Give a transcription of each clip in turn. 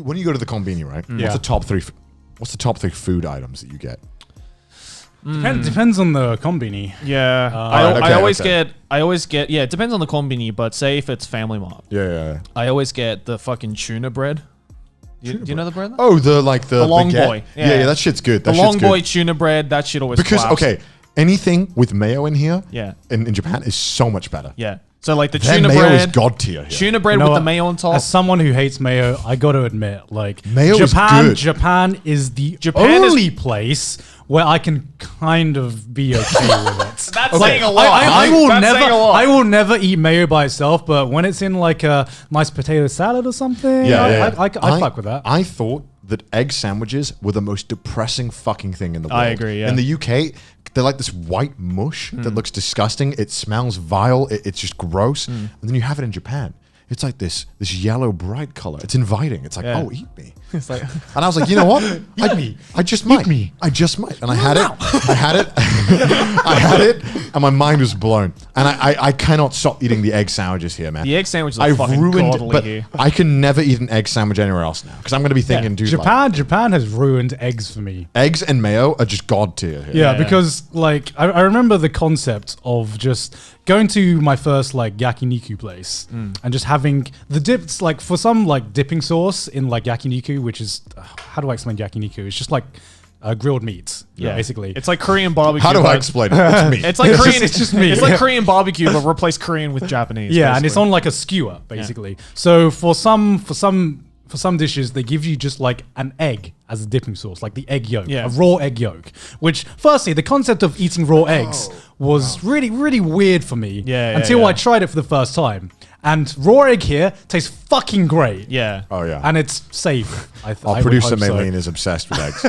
when you go to the konbini, right? What's the top three? What's the top 3 food items that you get? Depends on the konbini. Yeah, I always get. Yeah, it depends on the konbini, but say if it's Family Mart. Yeah. I always get the fucking tuna bread. Do you know the bread? Oh, the long baguette? boy. Yeah, that shit's good. The long boy tuna bread. That shit always because slaps. okay, anything with mayo in here, in Japan is so much better. Yeah. So like the Their tuna mayo bread, is god tier here. tuna bread with the mayo on top. As someone who hates mayo, I got to admit, like mayo is good. Japan is the only place where I can kind of be okay with it. That's saying a lot. I will never eat mayo by itself, but when it's in like a nice potato salad or something, I fuck with that. I thought that egg sandwiches were the most depressing fucking thing in the world. I agree, yeah. In the UK, they're like this white mush that looks disgusting. It smells vile. It's just gross. And then you have it in Japan. It's like this yellow bright color. It's inviting. It's like, oh, eat me. It's like, and I was like, you know what? I just might. I just might. And I had it. I had it. And my mind was blown. And I cannot stop eating the egg sandwiches here, man. the egg sandwiches are fucking godly but here. I can never eat an egg sandwich anywhere else now because I'm going to be thinking, dude, Japan has ruined eggs for me. Eggs and mayo are just god tier here. Yeah, because like I remember the concept of just going to my first like yakiniku place and just having the dips, like for some like dipping sauce in like yakiniku, which is how do I explain yakiniku? It's just like grilled meats, basically. It's like Korean barbecue. How do I explain it? It's meat. It's like Korean. It's just meat. It's like Korean barbecue, but replace Korean with Japanese. Yeah, basically. and it's on like a skewer, basically. So for some dishes, they give you just like an egg as a dipping sauce, like the egg yolk, a raw egg yolk. Which, firstly, the concept of eating raw eggs was really, really weird for me until I tried it for the first time. And raw egg here tastes fucking great. Yeah. Oh yeah. And it's safe. Our producer Maylene is obsessed with eggs.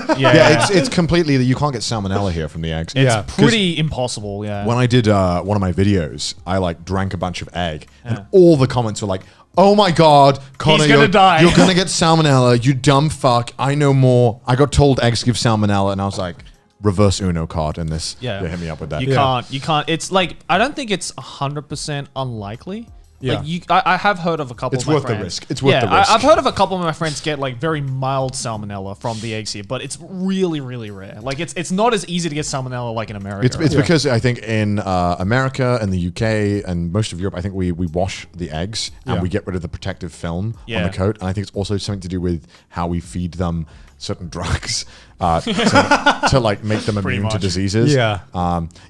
It's completely, you can't get salmonella here from the eggs. It's pretty impossible. Yeah. When I did one of my videos, I like drank a bunch of egg, and all the comments were like, "Oh my god, Connor, He's gonna die. You're gonna get salmonella. You dumb fuck. I know more. I got told eggs give salmonella," and I was like, reverse Uno card in this. Yeah. They hit me up with that. You can't. It's like, I don't think it's 100% unlikely. Yeah. Like I have heard of a couple. It's of my worth friends. the risk. It's worth the risk. I've heard of a couple of my friends get like very mild salmonella from the eggs here, but it's really, really rare. Like it's not as easy to get salmonella like in America. It's because I think in America and the UK and most of Europe, I think we wash the eggs and we get rid of the protective film on the coat. And I think it's also something to do with how we feed them certain drugs to like make them immune to diseases.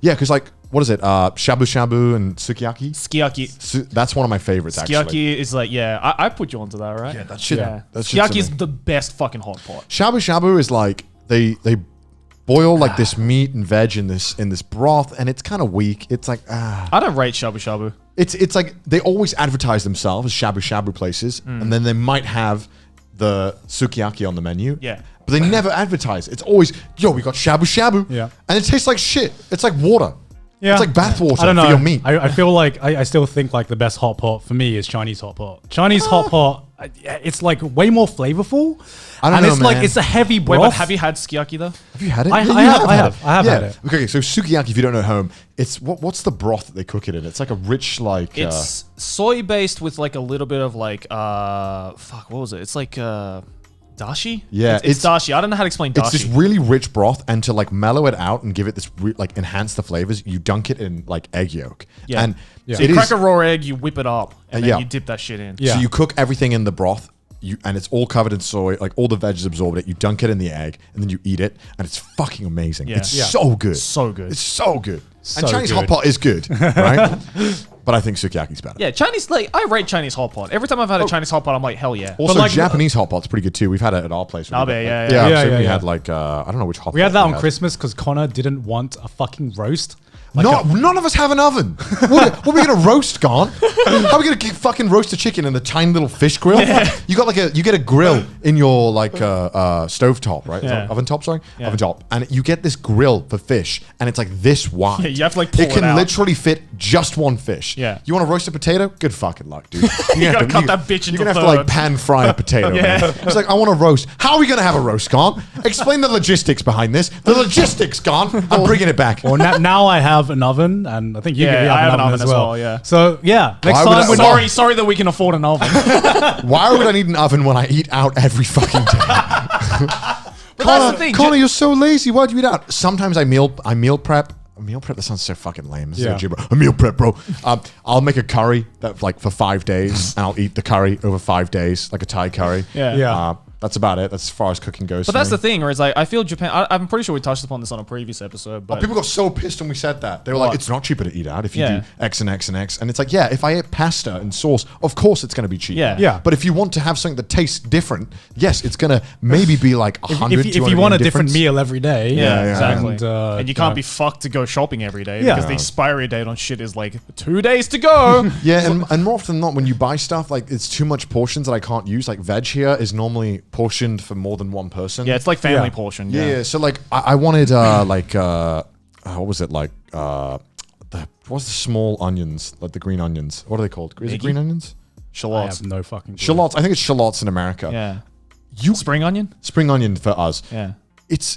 Because like, what is it? Shabu shabu and sukiyaki. Sukiyaki. That's one of my favorites. Sukiyaki actually. is like, I put you onto that, right? Yeah, that shit. Yeah. That Sukiyaki is the best fucking hot pot. Shabu shabu is like they boil like this meat and veg in this broth, and it's kind of weak. It's like I don't rate shabu shabu. It's like they always advertise themselves as shabu shabu places, and then they might have the sukiyaki on the menu. Yeah. But they never advertise. It's always, yo, we got shabu shabu. Yeah. And it tastes like shit. It's like water. Yeah. It's like bath water I don't know. for your meat. I feel like I still think like the best hot pot for me is Chinese hot pot. Chinese hot pot, it's like way more flavorful. I don't know, it's man. like it's a heavy broth. Wait, but have you had sukiyaki though? Have you had it? I have had it. Okay, so sukiyaki, if you don't know at home, it's what's the broth that they cook it in? It's like a rich like. It's soy based with like a little bit of like what was it? It's like dashi? Yeah, it's dashi. I don't know how to explain dashi. It's this really rich broth, and to like mellow it out and give it this like enhance the flavors, you dunk it in like egg yolk. Yeah. And so you crack a raw egg, you whip it up, and then yeah. you dip that shit in. Yeah. So you cook everything in the broth, and it's all covered in soy, like all the veggies absorbed it. You dunk it in the egg, and then you eat it, and it's fucking amazing. Yeah. It's so good. So good. It's so good. So and Chinese good. hot pot is good, right? But I think sukiyaki's better. Yeah, Chinese, like, I rate Chinese hot pot. Every time I've had a Chinese hot pot, I'm like, hell yeah. Also, like, Japanese hot pot's pretty good too. We've had it at our place. Nabe, yeah. We had like I don't know which hot. We pot had that on Christmas because Connor didn't want a fucking roast. Like none of us have an oven. What are we gonna roast, Gone? How are we gonna fucking roast a chicken in a tiny little fish grill? Yeah. You get a grill in your like stovetop, right? Yeah. Oven top, and you get this grill for fish, and it's like this wide. Yeah, you have to like pull it can out. literally fit just one fish. Yeah. You want to roast a potato? Good fucking luck, dude. You gotta cut that bitch into You're gonna have to like pan fry a potato. Yeah. Man. It's like, I want to roast. How are we gonna have a roast, Gone? Explain the logistics behind this. The logistics, Gone. I'm bringing it back. Well, now I have an oven, and I think you have an oven as well. Yeah. So yeah, next Why would time. Sorry that we can afford an oven. Why would I need an oven when I eat out every fucking day? But that's the thing. Connor, you're so lazy. Why do you eat out? Sometimes I meal prep. A meal prep, that sounds so fucking lame. This is legit, bro. A meal prep, bro. I'll make a curry that like for 5 days, and I'll eat the curry over 5 days, like a Thai curry. Yeah. That's about it. That's as far as cooking goes. But that's the thing, whereas I feel Japan. I'm pretty sure we touched upon this on a previous episode. But people got so pissed when we said that. They were like, "It's not cheaper to eat out if you do X and X and X." And it's like, yeah, if I eat pasta and sauce, of course it's going to be cheaper. Yeah. But if you want to have something that tastes different, yes, it's going to maybe be like 100. If you want a different meal every day, exactly. And you can't be fucked to go shopping every day because the expiry date on shit is like 2 days to go. And more often than not, when you buy stuff, like it's too much portions that I can't use. Like veg here is normally portioned for more than one person. Yeah, it's like family portion. Yeah. So like I wanted what was it like what's the small onions, like the green onions? What are they called? Is it green onions? I Shallots. have no fucking clue. Shallots. I think it's shallots in America. Yeah. Spring onion? Spring onion for us. Yeah.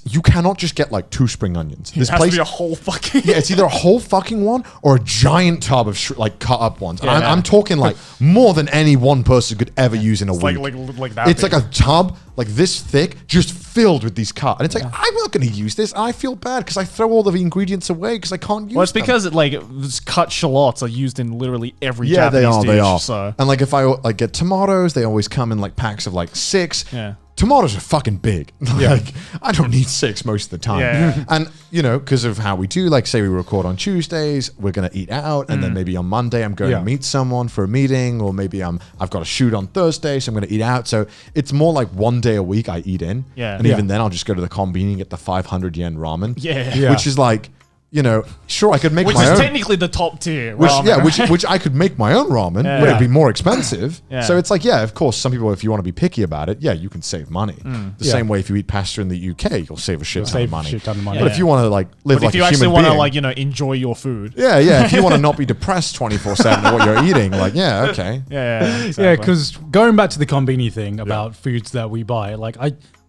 You cannot just get like 2 spring onions. It has to be a whole fucking... Yeah, it's either a whole fucking one or a giant tub of like cut up ones. Yeah. I'm talking like more than any one person could ever use in a week. Like that. It's like a tub like this thick, just filled with these cut. And it's like, I'm not going to use this. I feel bad because I throw all the ingredients away because I can't use them. Well, it's because cut shallots are used in literally every yeah, Japanese dish. they are. So. And like if I like get tomatoes, they always come in like packs of like 6. Yeah. Tomatoes are fucking big. Like I don't need 6 most of the time. Yeah. And you know, because of how we do, like say we record on Tuesdays, we're gonna eat out, and then maybe on Monday I'm going to meet someone for a meeting, or maybe I've got a shoot on Thursday, so I'm gonna eat out. So it's more like 1 day a week I eat in. Yeah. And even then I'll just go to the konbini and get the 500 yen ramen. Yeah. Which is like, you know, sure I could make Which my is own. technically the top tier. Which, ramen. which I could make my own ramen, but it'd be more expensive. Yeah. So it's like, yeah, of course, some people, if you want to be picky about it, you can save money. The same way if you eat pasta in the UK, you'll save a shit ton of money. But But if you want to like live But like if you a actually human want to being, like, enjoy your food. if you want to not be depressed 24/7 at what you're eating, like, okay. Yeah. Yeah, because going back to the konbini thing about foods that we buy, like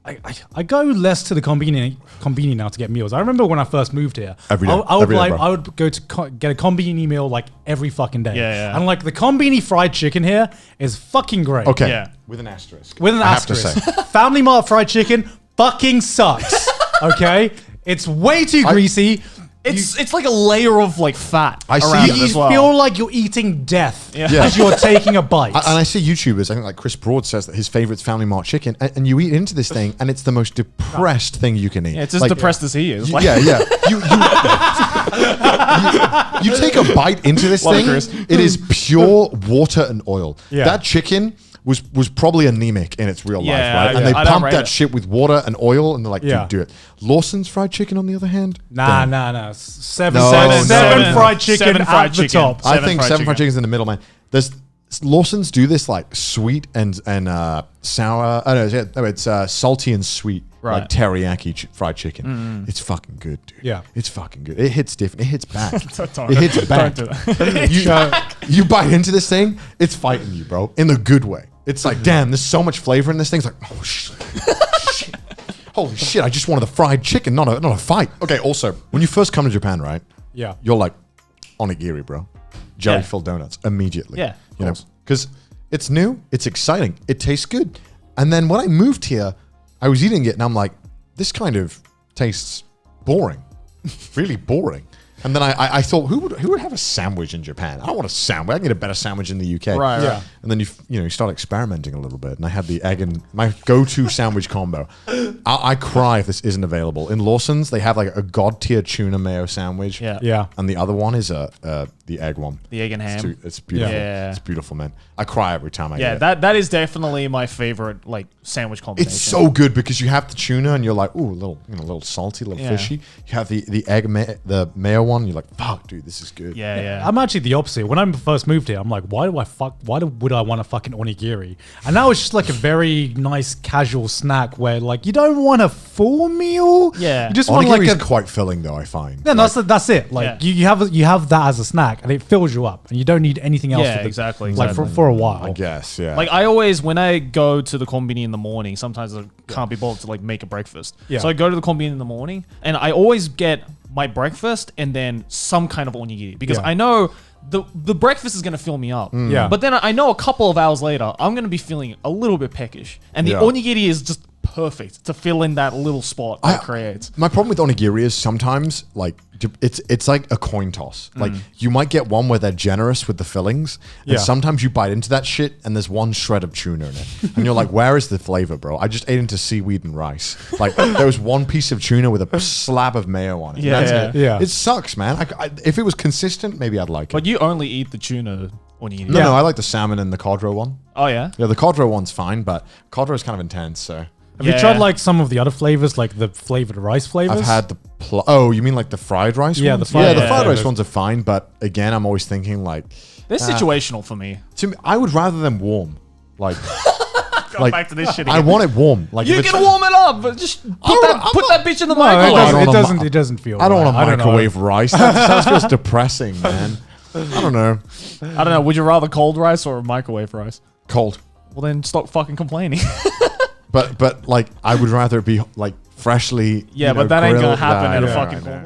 I go less to the konbini now to get meals. I remember when I first moved here, Every day. I would Every day, bro. I would go to get a konbini meal like every fucking day. Yeah. And like the konbini fried chicken here is fucking great. Okay. Yeah. With an asterisk. With an I have to asterisk. say. Family Mart fried chicken fucking sucks. Okay? It's way too greasy. It's like a layer of like fat I see around you- it You as well. feel like you're eating death Yeah. as you're taking a bite. And I see YouTubers, I think like Chris Broad says that his favorite's Family Mart chicken, and you eat into this thing, and it's the most depressed thing you can eat. Yeah, it's as Like, depressed as he is. Like, You take a bite into this Love it, thing, Chris. it is pure water and oil. Yeah. That chicken was probably anemic in its real life, Yeah, right? And yeah. they I don't pumped rate that it. shit with water and oil, and they're like, Yeah. dude, do it. Lawson's fried chicken, on the other hand, Nah. Seven No. fried chicken Seven fried at the chicken. top. I Seven think fried 7 fried chicken. chicken's in the middle, man. There's Lawson's do this like sweet and sour. Oh no, it's salty and sweet, Right. like teriyaki fried chicken. It's fucking good, dude. Yeah. it's fucking good. It hits different. It hits back. Don't- It hits back. don't do that. You bite into this thing, it's fighting you, bro, in the good way. It's like, damn, there's so much flavor in this thing. It's like, oh shit. Holy shit, I just wanted the fried chicken, not a fight. Okay, also, when you first come to Japan, right? Yeah. You're like, onigiri, bro. Jelly-filled donuts, immediately. Yeah, You know, of course. because it's new, it's exciting, it tastes good. And then when I moved here, I was eating it and I'm like, this kind of tastes boring. Really boring. And then I thought, who would have a sandwich in Japan? I don't want a sandwich. I can get a better sandwich in the UK. Right. Yeah. And then you start experimenting a little bit. And I had the egg and my go-to sandwich combo. I cry if this isn't available. In Lawson's, they have like a god tier tuna mayo sandwich. Yeah. Yeah. And the other one is the egg one. The egg and ham. It's beautiful. Yeah. It's beautiful, man. I cry every time I Yeah, get it. that is definitely my favorite like sandwich combination. It's so good because you have the tuna and you're like, ooh, a little salty, a little fishy. You have the egg, the mayo one. You're like, fuck, dude, this is good. Yeah. I'm actually the opposite. When I first moved here, I'm like, why would I want a fucking onigiri? And now it's just like a very nice casual snack where like you don't want a full meal. Yeah. You just want Onigiri like is quite filling though, I find. No, that's it. Like Yeah. you have that as a snack, snack, and it fills you up, and you don't need anything else. Yeah, for the, exactly. Like for a while. I guess, yeah. Like I always, when I go to the combini in the morning, sometimes I can't be bothered to like make a breakfast. Yeah. So I go to the combini in the morning, and I always get my breakfast and then some kind of onigiri because I know the breakfast is gonna fill me up. Yeah. But then I know a couple of hours later, I'm gonna be feeling a little bit peckish, and the onigiri is just perfect to fill in that little spot that it creates. My problem with onigiri is sometimes like it's like a coin toss. Like you might get one where they're generous with the fillings, and sometimes you bite into that shit and there's one shred of tuna in it, and you're like, where is the flavor, bro? I just ate into seaweed and rice. Like there was one piece of tuna with a slab of mayo on it. Yeah. It sucks, man. If it was consistent, maybe I'd like it. But you only eat the tuna onigiri. No, I like the salmon and the cod roe one. Oh yeah. Yeah, the cod roe one's fine, but cod roe is kind of intense, so. Have you tried like some of the other flavors, like the flavored rice flavors? I've had the you mean like the fried rice Yeah, ones? the fried the fried rice. rice ones are fine, but again, I'm always thinking like They're situational for me. to me, I would rather them warm. Like, like Back to this shit I again. want it warm. Like You if it's- can warm it up, but just put that bitch in the No, microwave. it doesn't feel. I don't want right. to microwave rice. That feels depressing, man. I don't know. I don't know. Would you rather cold rice or microwave rice? Cold, Well, then stop fucking complaining. but like I would rather it be like freshly. Yeah, you know, but that ain't gonna grilled. happen Nah, at a yeah, fucking I know. cold.